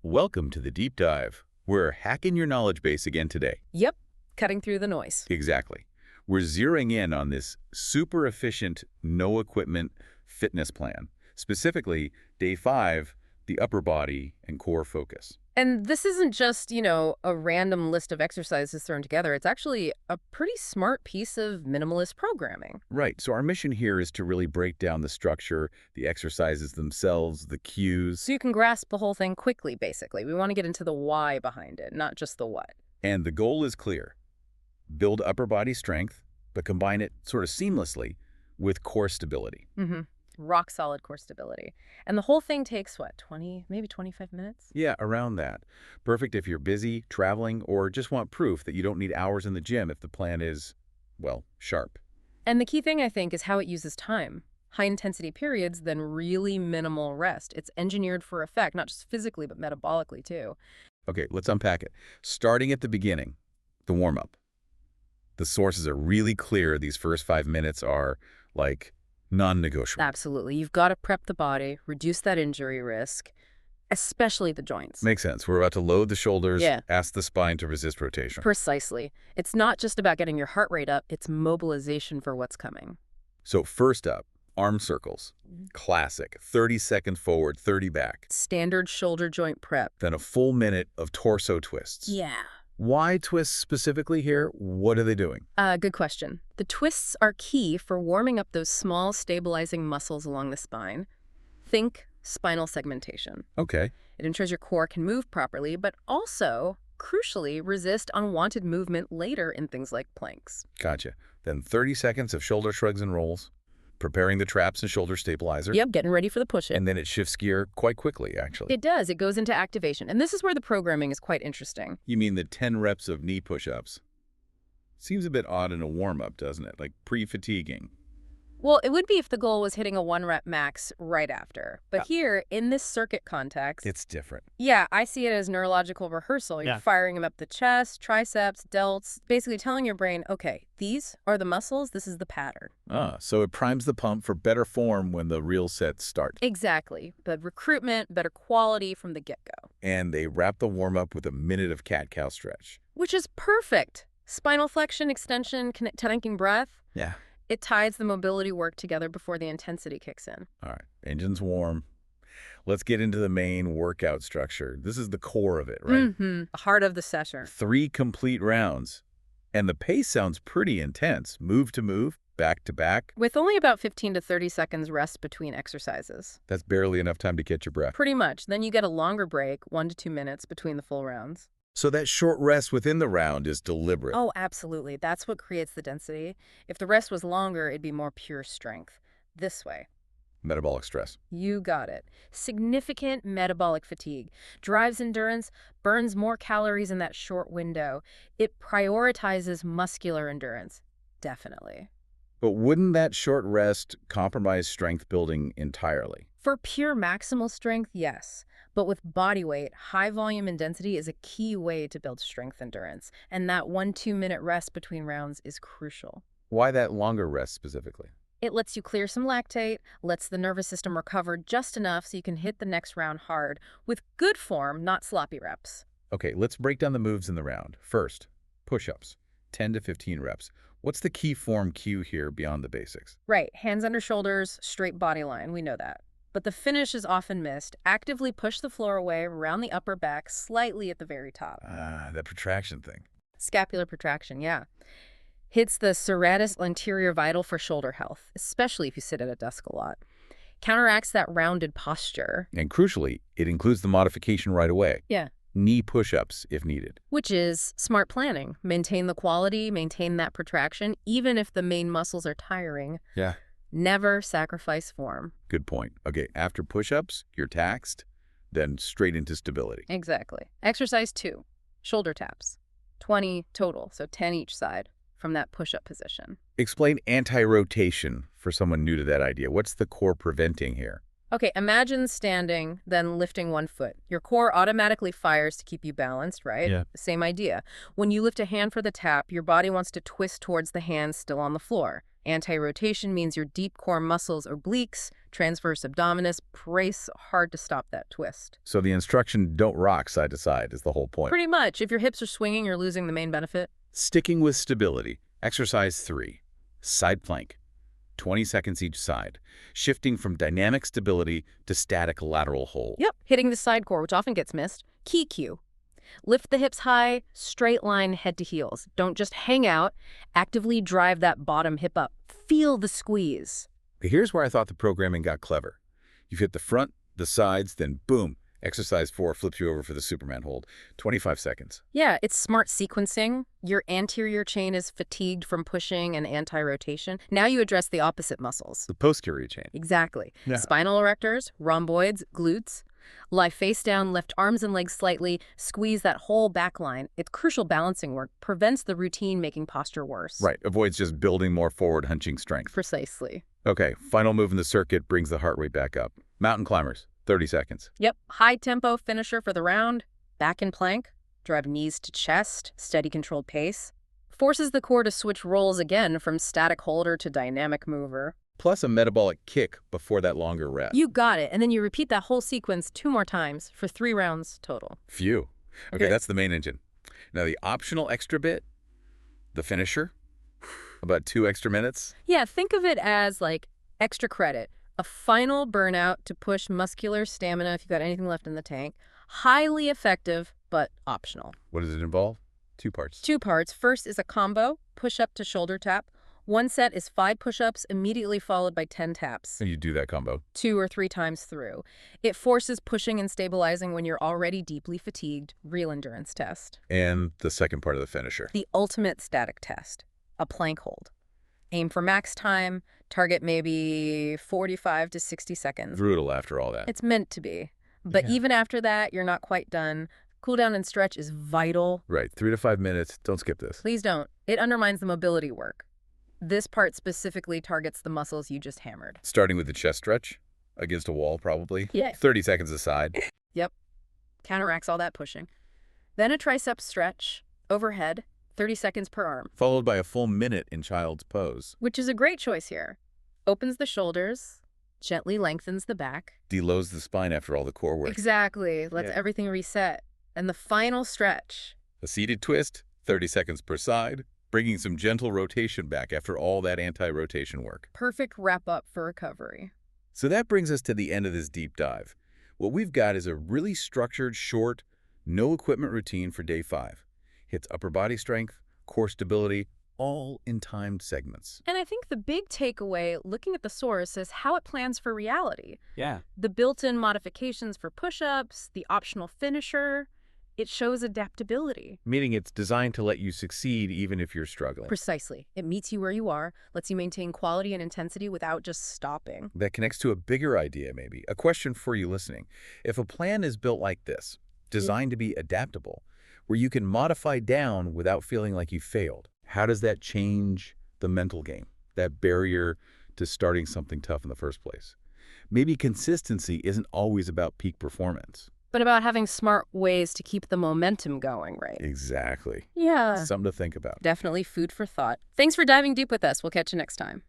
Welcome to the deep dive. We're hacking your knowledge base again today. Yep, cutting through the noise. Exactly. We're zeroing in on this super efficient, no equipment fitness plan. Specifically, day 5, the upper body and core focus. And this isn't just, a random list of exercises thrown together. It's actually a pretty smart piece of minimalist programming. Right. So our mission here is to really break down the structure, the exercises themselves, the cues, So you can grasp the whole thing quickly, basically. We want to get into the why behind it, not just the what. and the goal is clear. Build upper body strength, but combine it sort of seamlessly with core stability. Mm-hmm. Rock solid core stability. And the whole thing takes, what, 20, maybe 25 minutes? Yeah, around that. Perfect if you're busy, traveling, or just want proof that you don't need hours in the gym if the plan is, well, sharp. And the key thing, I think, is how it uses time. High-intensity periods, then really minimal rest. It's engineered for effect, not just physically, but metabolically, too. Okay, let's unpack it. Starting at the beginning, the warm-up. The sources are really clear. These first 5 minutes are, like, non-negotiable. Absolutely. You've got to prep the body, reduce that injury risk, especially the joints. Makes sense. We're about to load the shoulders, Yeah. ask the spine to resist rotation. Precisely. It's not just about getting your heart rate up, it's mobilization for what's coming. So first up, arm circles. Classic. 30 seconds forward, 30 back. Standard shoulder joint prep. Then a full minute of torso twists. Yeah. Why twists specifically here? What are they doing? Good question. The twists are key for warming up those small stabilizing muscles along the spine. Think spinal segmentation. Okay. It ensures your core can move properly, but also, crucially, resist unwanted movement later in things like planks. Gotcha. Then 30 seconds of shoulder shrugs and rolls, preparing the traps and shoulder stabilizer. Yep, getting ready for the push-up. And then it shifts gear quite quickly, actually. It does. It goes into activation. And this is where the programming is quite interesting. You mean the 10 reps of knee push-ups? Seems a bit odd in a warm-up, doesn't it? Like pre-fatiguing. Well, it would be if the goal was hitting a 1-rep max right after. But here, in this circuit context, It's different. yeah, I see it as neurological rehearsal. You're firing them up the chest, triceps, delts, basically telling your brain, okay, these are the muscles, this is the pattern. So it primes the pump for better form when the real sets start. Exactly. But recruitment, better quality from the get-go. And they wrap the warm-up with a minute of cat-cow stretch. Which is perfect. Spinal flexion, extension, connecting breath. Yeah. It ties the mobility work together before the intensity kicks in. All right, engine's warm. Let's get into the main workout structure. This is the core of it, right? Mm-hmm. The heart of the session. 3 complete rounds. And the pace sounds pretty intense. Move to move, back to back. With only about 15 to 30 seconds rest between exercises. That's barely enough time to catch your breath. Pretty much. Then you get a longer break, 1 to 2 minutes between the full rounds. So that short rest within the round is deliberate. Oh, absolutely. That's what creates the density. If the rest was longer, it'd be more pure strength. This way. Metabolic stress. You got it. Significant metabolic fatigue. Drives endurance, burns more calories in that short window. It prioritizes muscular endurance. Definitely. But wouldn't that short rest compromise strength building entirely? For pure maximal strength, yes. But with body weight, high volume and density is a key way to build strength endurance. And that 1-2 minute rest between rounds is crucial. Why that longer rest specifically? It lets you clear some lactate, lets the nervous system recover just enough so you can hit the next round hard, with good form, not sloppy reps. Okay, let's break down the moves in the round. First, push-ups, 10 to 15 reps. What's the key form cue here beyond the basics? Right, hands under shoulders, straight body line, we know that. But the finish is often missed. Actively push the floor away around the upper back, slightly at the very top. That protraction thing. Scapular protraction, yeah. Hits the serratus anterior vital for shoulder health, especially if you sit at a desk a lot. Counteracts that rounded posture. And crucially, it includes the modification right away. Yeah. Knee push-ups if needed. Which is smart planning. Maintain the quality, maintain that protraction, even if the main muscles are tiring. Yeah. Never sacrifice form. Good point. Okay, after push-ups, you're taxed, then straight into stability. Exactly. Exercise 2, shoulder taps. 20 total, so 10 each side from that push-up position. Explain anti-rotation for someone new to that idea. What's the core preventing here? Okay, imagine standing, then lifting one foot. Your core automatically fires to keep you balanced, right? Yeah. Same idea. When you lift a hand for the tap, your body wants to twist towards the hand still on the floor. Anti-rotation means your deep core muscles, obliques, transverse abdominis, brace hard to stop that twist. So the instruction, don't rock side to side, is the whole point. Pretty much. If your hips are swinging, you're losing the main benefit. Sticking with stability. Exercise 3. Side plank. 20 seconds each side. Shifting from dynamic stability to static lateral hold. Yep. Hitting the side core, which often gets missed. Key cue. Lift the hips high, straight line head to heels. Don't just hang out. Actively drive that bottom hip up. Feel the squeeze. Here's where I thought the programming got clever. You've hit the front, the sides, then boom. Exercise 4 flips you over for the Superman hold. 25 seconds. Yeah, it's smart sequencing. Your anterior chain is fatigued from pushing and anti-rotation. Now you address the opposite muscles. The posterior chain. Exactly. Yeah. Spinal erectors, rhomboids, glutes. Lie face down, lift arms and legs slightly, squeeze that whole back line. It's crucial balancing work, prevents the routine making posture worse. Right, avoids just building more forward hunching strength. Precisely. Okay, final move in the circuit brings the heart rate back up. Mountain climbers, 30 seconds. Yep, high tempo finisher for the round. Back in plank, drive knees to chest, steady controlled pace. Forces the core to switch roles again from static holder to dynamic mover. Plus a metabolic kick before that longer rest. You got it, and then you repeat that whole sequence 2 more times for 3 rounds total. Phew. Okay, Good. that's the main engine. Now the optional extra bit, the finisher, about 2 extra minutes. Yeah, think of it as like extra credit. A final burnout to push muscular stamina if you've got anything left in the tank. Highly effective, but optional. What does it involve? 2 parts. 2 parts. First is a combo, push-up to shoulder tap. 1 set is 5 push-ups, immediately followed by 10 taps. And you do that combo. 2 or 3 times through. It forces pushing and stabilizing when you're already deeply fatigued. Real endurance test. And the second part of the finisher. The ultimate static test. A plank hold. Aim for max time. Target maybe 45 to 60 seconds. Brutal after all that. It's meant to be. But Yeah. even after that, you're not quite done. Cool down and stretch is vital. Right, 3 to 5 minutes. Don't skip this. Please don't. It undermines the mobility work. This part specifically targets the muscles you just hammered. Starting with the chest stretch, against a wall probably. Yeah. 30 seconds aside. Yep. Counteracts all that pushing. Then a tricep stretch, overhead, 30 seconds per arm. Followed by a full minute in child's pose. Which is a great choice here. Opens the shoulders, gently lengthens the back. Deloads the spine after all the core work. Exactly. Lets Yeah. everything reset. And the final stretch. A seated twist, 30 seconds per side, bringing some gentle rotation back after all that anti-rotation work. Perfect wrap-up for recovery. So that brings us to the end of this deep dive. What we've got is a really structured, short, no equipment routine for day 5. Hits upper body strength, core stability, all in timed segments. And I think the big takeaway, looking at the source, is how it plans for reality. Yeah. The built-in modifications for push-ups, the optional finisher, it shows adaptability. Meaning it's designed to let you succeed even if you're struggling. Precisely. It meets you where you are, lets you maintain quality and intensity without just stopping. That connects to a bigger idea, maybe. A question for you listening. If a plan is built like this, designed to be adaptable, where you can modify down without feeling like you failed, how does that change the mental game, that barrier to starting something tough in the first place? Maybe consistency isn't always about peak performance. But about having smart ways to keep the momentum going, right? Exactly. Yeah. Something to think about. Definitely food for thought. Thanks for diving deep with us. We'll catch you next time.